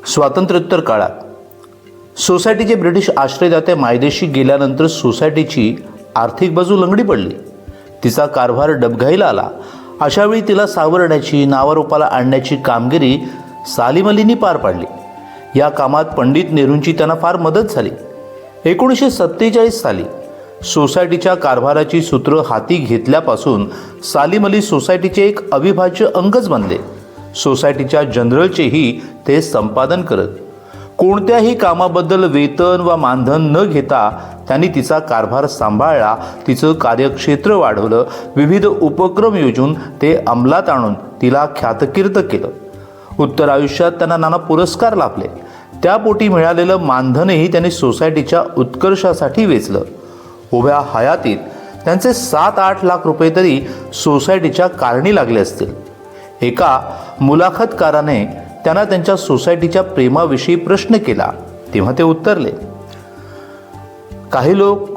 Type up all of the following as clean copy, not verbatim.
स्वातंत्र्योत्तर काळात सोसायटीचे ब्रिटिश आश्रयदाते मायदेशी गेल्यानंतर सोसायटीची आर्थिक बाजू लंगडी पडली. तिचा कारभार डबघाईला आला. अशावेळी तिला सावरण्याची, नावारूपाला आणण्याची कामगिरी सालीम अलींनी पार पाडली. या कामात पंडित नेहरूंची त्यांना फार मदत झाली. 1947 साली सोसायटीच्या कारभाराची सूत्र हाती घेतल्यापासून सालीम अली सोसायटीचे एक अविभाज्य अंगच बनले. सोसायटीच्या जनरलचेही ते संपादन करत. कोणत्याही कामाबद्दल वेतन वा मानधन न घेता त्यांनी तिचा कारभार सांभाळला. तिचं कार्यक्षेत्र वाढवलं. विविध उपक्रम योजून ते अंमलात आणून तिला ख्यातकीर्त केलं. उत्तर आयुष्यात त्यांना नाना पुरस्कार लाभले. त्यापोटी मिळालेलं मानधनही त्यांनी सोसायटीच्या उत्कर्षासाठी वेचलं. उभ्या हयातीत त्यांचे 7-8 लाख रुपये तरी सोसायटीच्या कारणी लागले असतील. एका मुलाखतकाराने त्यांना त्यांच्या सोसायटीच्या प्रेमाविषयी प्रश्न केला तेव्हा ते उत्तरले, काही लोक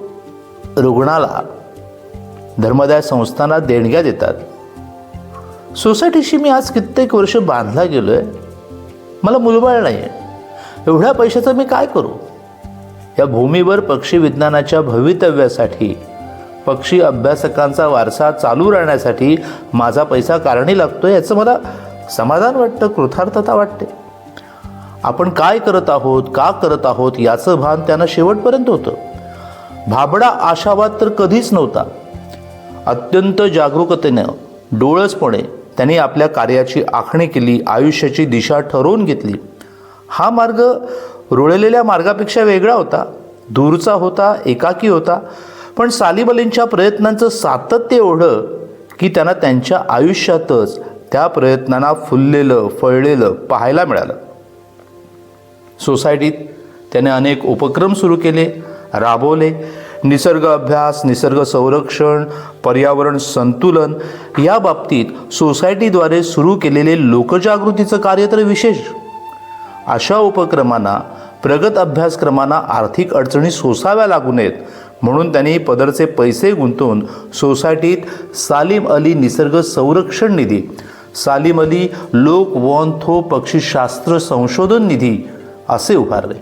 रुग्णाला, धर्मदाय संस्थांना देणग्या देतात. सोसायटीशी मी आज कित्येक वर्ष बांधला गेलोय. मला मुलबाळ नाही आहे. एवढ्या पैशाचं मी काय करू? या भूमीवर पक्षी विज्ञानाच्या भवितव्यासाठी, पक्षी अभ्यासकांचा वारसा चालू राहण्यासाठी माझा पैसा कारणी लागतोय याचं मला समाधान वाटतं, कृतार्थता वाटते. आपण काय करत आहोत, का करत आहोत याचं भान त्यांना शेवटपर्यंत होतं. भाबडा आशावाद तर कधीच नव्हता. अत्यंत जागरूकतेने, डोळसपणे त्यांनी आपल्या कार्याची आखणी केली, आयुष्याची दिशा ठरवून घेतली. हा मार्ग रुळलेल्या मार्गापेक्षा वेगळा होता, दूरचा होता, एकाकी होता. पण सालीम अलींच्या प्रयत्नांचं सातत्य एवढं की त्यांना त्यांच्या आयुष्यातच त्या प्रयत्नांना फुललेलं, फळलेलं पाहायला मिळालं. सोसायटीत त्याने अनेक उपक्रम सुरू केले, राबवले. निसर्ग अभ्यास, निसर्ग संरक्षण, पर्यावरण संतुलन या बाबतीत सोसायटीद्वारे सुरू केलेले लोकजागृतीचं कार्य तर विशेष. अशा उपक्रमांना, प्रगत अभ्यासक्रमांना आर्थिक अडचणी सोसाव्या लागू नयेत म्हणून त्यांनी पदरचे पैसे गुंतवून सोसायटीत सालीम अली निसर्ग संरक्षण निधी, सालीम अली लोक वॉन थो पक्षीशास्त्र संशोधन निधी असे उभारले.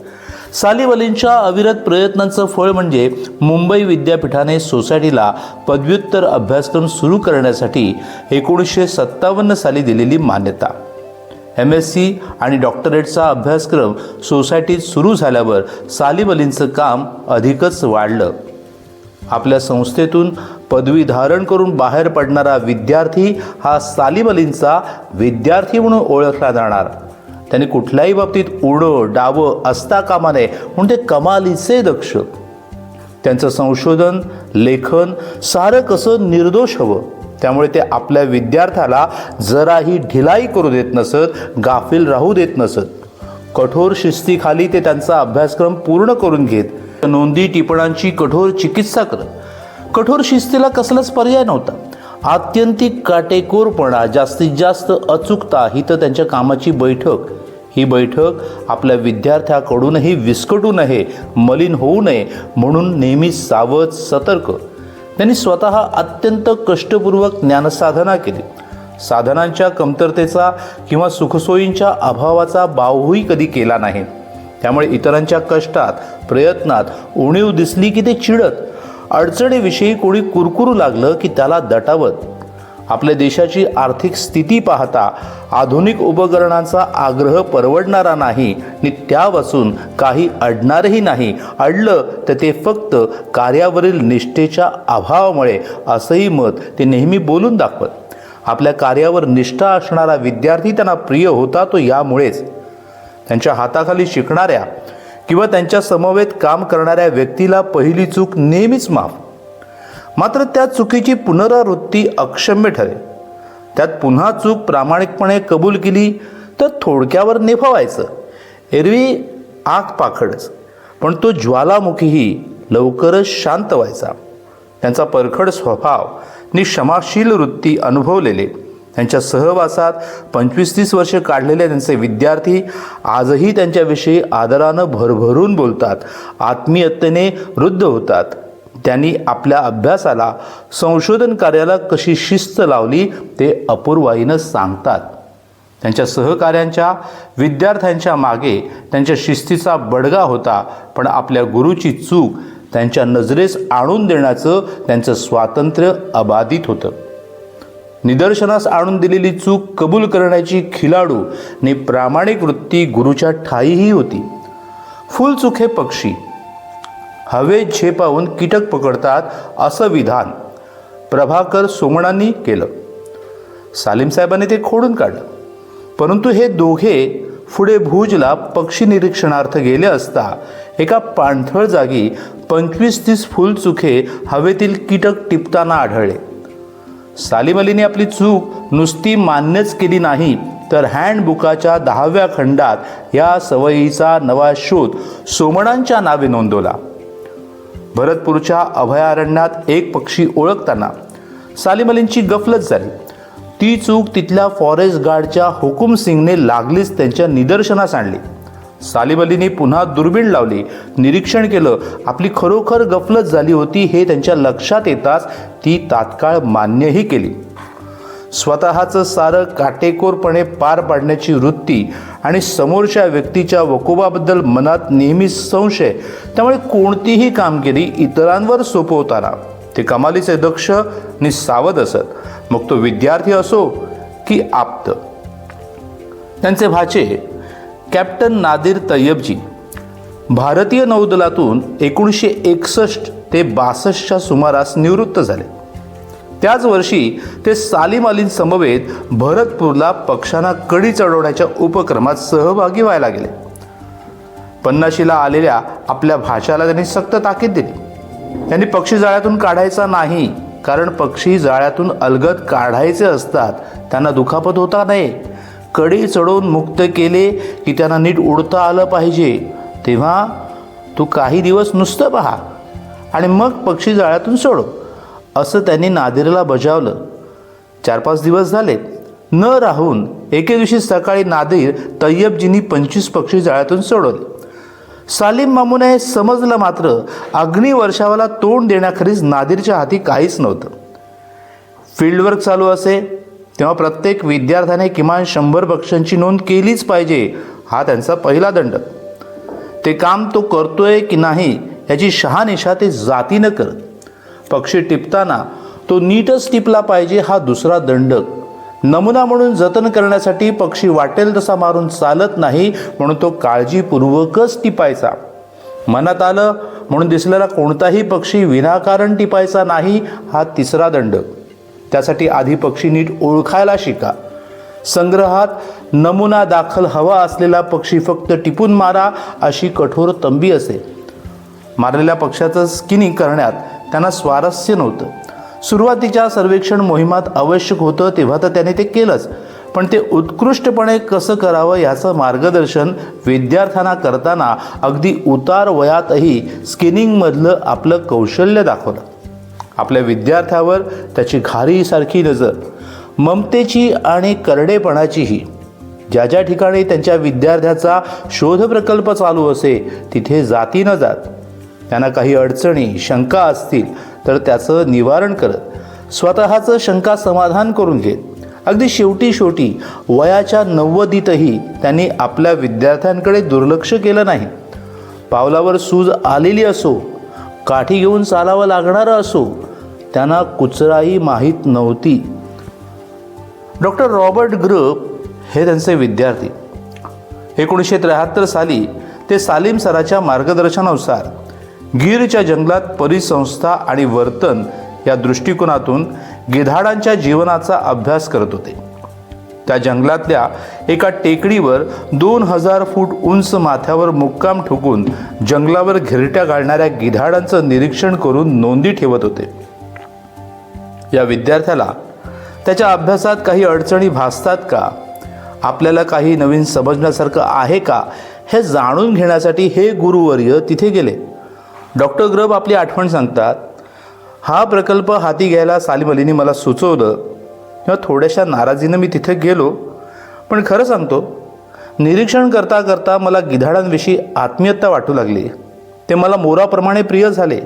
सालीम अलींच्या अविरत प्रयत्नांचं फळ म्हणजे मुंबई विद्यापीठाने सोसायटीला पदव्युत्तर अभ्यासक्रम सुरू करण्यासाठी 1957 साली दिलेली मान्यता. MSc आणि डॉक्टरेटचा अभ्यासक्रम सोसायटीत सुरू झाल्यावर सालीम अलींचं काम अधिकच वाढलं. आपल्या संस्थेतून पदवी धारण करून बाहेर पडणारा विद्यार्थी हा सालीम अलींचा विद्यार्थी म्हणून ओळखला जाणार. त्यांनी कुठल्याही बाबतीत उडं डावं असता कामा नये म्हणून ते कमालीचे दक्ष. त्यांचं संशोधन, लेखन सारं कसं निर्दोष हवं. त्यामुळे ते आपल्या विद्यार्थ्याला जराही ढिलाई करू देत नसत, गाफील राहू देत नसत. कठोर शिस्तीखाली ते त्यांचा अभ्यासक्रम पूर्ण करून घेत. नोंदी टिपणांची कठोर चिकित्सा करत. कठोर शिस्तीला कसलाच पर्याय नव्हता. आत्यंतिक काटेकोरपणा, जास्तीत जास्त अचूकता ही तर त्यांच्या कामाची बैठक. ही बैठक आपल्या विद्यार्थ्याकडूनही विस्कटू नये, मलिन होऊ नये म्हणून नेहमी सावध, सतर्क. त्यांनी स्वतः अत्यंत कष्टपूर्वक ज्ञानसाधना केली. साधनांच्या कमतरतेचा किंवा सुखसोयींच्या अभावाचा बावही कधी केला नाही. त्यामुळे इतरांच्या कष्टात, प्रयत्नात उणीव दिसली की ते चिडत. अडचणीविषयी कोणी कुरकुरू लागलं की त्याला दटावत. आपल्या देशाची आर्थिक स्थिती पाहता आधुनिक उपकरणांचा आग्रह परवडणारा नाही आणि त्यापासून काही अडणारही नाही. अडलं तर ते फक्त कार्यावरील निष्ठेच्या अभावामुळे असंही मत ते नेहमी बोलून दाखवत. आपल्या कार्यावर निष्ठा असणारा विद्यार्थी त्यांना प्रिय होता तो यामुळेच. त्यांच्या हाताखाली शिकणाऱ्या किंवा त्यांच्या समवेत काम करणाऱ्या व्यक्तीला पहिली चूक नेहमीच माफ. मात्र त्या चुकीची पुनरावृत्ती अक्षम्य ठरे. त्यात पुन्हा चूक प्रामाणिकपणे कबूल केली तर थोडक्यावर नेफवायचं. एरवी आग पाखडच, पण तो ज्वालामुखीही लवकरच शांत व्हायचा. त्यांचा परखड स्वभाव आणि क्षमाशील वृत्ती अनुभवलेले, त्यांच्या सहवासात 25-30 वर्ष काढलेले त्यांचे विद्यार्थी आजही त्यांच्याविषयी आदरानं भरभरून बोलतात, आत्मीयतेने वृद्ध होतात. त्यांनी आपल्या अभ्यासाला, संशोधन कार्याला कशी शिस्त लावली ते अपूर्वाईनं सांगतात. त्यांच्या सहकाऱ्यांच्या विद्यार्थ्यांच्या मागे त्यांच्या शिस्तीचा बडगा होता, पण आपल्या गुरुची चूक त्यांच्या नजरेस आणून देण्याचं त्यांचं स्वातंत्र्य अबाधित होतं. निदर्शनास आणून दिलेली चूक कबूल करण्याची खिलाडू आणि प्रामाणिक वृत्ती गुरुच्या ठाईही होती. फुलचूक हे पक्षी हवेत झेपावून कीटक पकडतात असं विधान प्रभाकर सोमणांनी केलं. सालीमसाहेबांनी ते खोडून काढलं. परंतु हे दोघे पुढे भुजला पक्षी निरीक्षणार्थ गेले असता एका पाणथळ जागी 25-30 फुलचुखे हवेतील कीटक टिपताना आढळले. सालीम अलीने आपली चूक नुसती मान्यच केली नाही, तर हँडबुकाच्या 10व्या खंडात या सवयीचा नवा शोध सोमणांच्या नावे नोंदवला. भरतपूरच्या अभयारण्यात एक पक्षी ओळखताना सालीम अलींची गफलत झाली. ती चूक तिथल्या फॉरेस्ट गार्डच्या हुकुम सिंगने लागलीच त्यांच्या निदर्शनास आणली. सालीम अलीने पुन्हा दुर्बीण लावली, निरीक्षण केलं. आपली खरोखर गफलत झाली होती हे त्यांच्या लक्षात येताच ती तात्काळ मान्यही केली. स्वतःचं सारं काटेकोरपणे पार पाडण्याची वृत्ती आणि समोरच्या व्यक्तीच्या वकुबाबद्दल मनात नेहमी संशय, त्यामुळे कोणतीही कामगिरी इतरांवर सोपवताना ते कमालीचे दक्ष आणि सावध असत, मग तो विद्यार्थी असो की आप्त. त्यांचे भाचे कॅप्टन नादिर तय्यबजी भारतीय नौदलातून 1961 ते 62च्या सुमारास निवृत्त झाले. त्याच वर्षी ते सालीम अलींसमवेत भरतपूरला पक्षांना कडी चढवण्याच्या उपक्रमात सहभागी व्हायला गेले. 50शीला आलेल्या आपल्या भाच्याला त्यांनी सक्त ताकीद दिली. त्यांनी पक्षी जाळ्यातून काढायचा नाही, कारण पक्षी जाळ्यातून अलगद काढायचे असतात, त्यांना दुखापत होता नये. कडी चढवून मुक्त केले की त्यांना नीट उडता आलं पाहिजे. तेव्हा तू काही दिवस नुसतं पहा आणि मग पक्षी जाळ्यातून सोडव, असं त्यांनी नादिरला बजावलं. 4-5 दिवस झाले न राहून एके दिवशी सकाळी नादिर तय्यबजींनी 25 पक्षी जाळ्यातून सोडवले. सालीम मामूने हे समजलं, मात्र अग्निवर्षावाला तोंड देण्याखेरीज नादिरच्या हाती काहीच नव्हतं. फील्डवर्क चालू असे तेव्हा प्रत्येक विद्यार्थ्याने किमान 100 पक्ष्यांची नोंद केलीच पाहिजे, हा त्यांचा पहिला दंड. ते काम तो करतोय की नाही याची शहानिशा ते जातीनं करत. पक्षी टिपताना तो नीटच टिपला पाहिजे, हा दुसरा दंड. नमुना म्हणून जतन करण्यासाठी पक्षी वाटेल तसा मारून चालत नाही, म्हणून तो काळजीपूर्वकच टिपायचा. मनात आलं म्हणून दिसलेला कोणताही पक्षी विनाकारण टिपायचा नाही, हा तिसरा दंड. त्यासाठी आधी पक्षी नीट ओळखायला शिका. संग्रहात नमुना दाखल हवा असलेला पक्षी फक्त टिपून मारा अशी कठोर तंबी असे. मारलेल्या पक्षाचं स्किनिंग करण्यात त्यांना स्वारस्य नव्हतं. सुरुवातीच्या सर्वेक्षण मोहिमात आवश्यक होतं तेव्हा तर त्याने ते केलंच, पण ते उत्कृष्टपणे कसं करावं याचं मार्गदर्शन विद्यार्थ्यांना करताना अगदी उतार वयातही स्किनिंगमधलं आपलं कौशल्य दाखवलं. आपल्या विद्यार्थ्यावर त्याची घारीसारखी नजर, ममतेची आणि करडेपणाचीही. ज्या ज्या ठिकाणी त्यांच्या विद्यार्थ्याचा शोध प्रकल्प चालू असे तिथे जाती न जात, त्यांना काही अडचणी शंका असतील तर त्याचं निवारण करत स्वतःचं शंका समाधान घेऊन घेत अगदी शेवटी वयाच्या 90ीतही त्यांनी आपल्या विद्यार्थ्यांकडे दुर्लक्ष केलं नाही. पावलावर सूज आलेली असो, काठी घेऊन चालावं लागणारं असो, त्यांना कुचराई माहीत नव्हती. डॉक्टर रॉबर्ट ग्रब हे त्यांचे विद्यार्थी. 1973 साली ते सालीम सराच्या मार्गदर्शनानुसार गीरच्या जंगलात परिसंस्था आणि वर्तन या दृष्टिकोनातून गिधाडांच्या जीवनाचा अभ्यास करत होते. त्या जंगलातल्या एका टेकडीवर 2000 फूट उंच माथ्यावर मुक्काम ठोकून जंगलावर घिरट्या घालणाऱ्या गिधाडांचं निरीक्षण करून नोंदी ठेवत होते. या विद्यार्थ्याला त्याच्या अभ्यासात काही अडचणी भासतात का, आपल्याला काही नवीन समजण्यासारखं आहे का, हे जाणून घेण्यासाठी हे गुरुवर्य तिथे गेले. डॉक्टर ग्रब आपली आठवण सांगतात, हा प्रकल्प हाती घ्यायला सालीम अलीने मला सुचवलं किंवा थोड्याशा नाराजीनं मी तिथे गेलो, पण खरं सांगतो निरीक्षण करता करता मला गिधाडांविषयी आत्मीयता वाटू लागली. ते मला मोराप्रमाणे प्रिय झाले.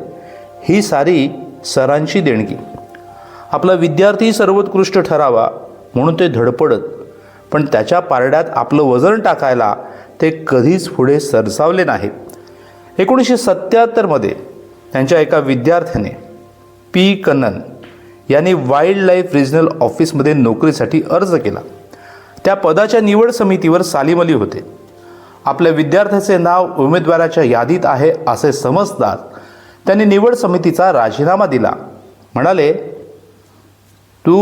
ही सारी सरांची देणगी. आपला विद्यार्थी सर्वोत्कृष्ट ठरावा म्हणून ते धडपडत, पण त्याच्या पारड्यात आपलं वजन टाकायला ते कधीच पुढे सरसावले नाहीत. 1977मध्ये त्यांच्या एका विद्यार्थ्याने पी कन्नन यांनी वाईल्ड लाईफ रिजनल ऑफिसमध्ये नोकरीसाठी अर्ज केला. त्या पदाच्या निवड समितीवर सालीम अली होते. आपल्या विद्यार्थ्याचे नाव उमेदवाराच्या यादीत आहे असे समजताच त्यांनी निवड समितीचा राजीनामा दिला. म्हणाले, तू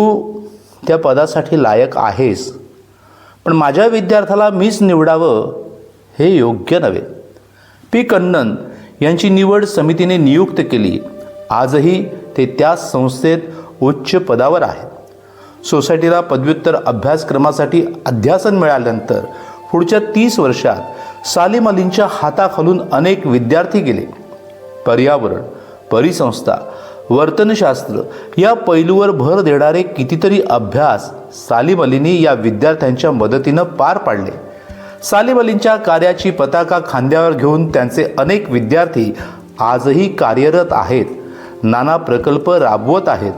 त्या पदासाठी लायक आहेस, पण माझ्या विद्यार्थ्याला मीच निवडावं हे योग्य नव्हे. पी कन्नन यांची निवड समितीने नियुक्त केली. आजही ते त्या संस्थेत उच्च पदावर आहेत. सोसायटीला पदव्युत्तर अभ्यासक्रमासाठी अध्यासन मिळाल्यानंतर पुढच्या 30 वर्षात सालीम अलींच्या हाताखालून अनेक विद्यार्थी गेले. पर्यावरण, परिसंस्था, वर्तनशास्त्र या पैलूवर भर देणारे कितीतरी अभ्यास सालीम अलींनी या विद्यार्थ्यांच्या मदतीनं पार पाडले. सालीम अलींच्या कार्याची पताका खांद्यावर घेऊन त्यांचे अनेक विद्यार्थी आजही कार्यरत आहेत, नाना प्रकल्प राबवत आहेत.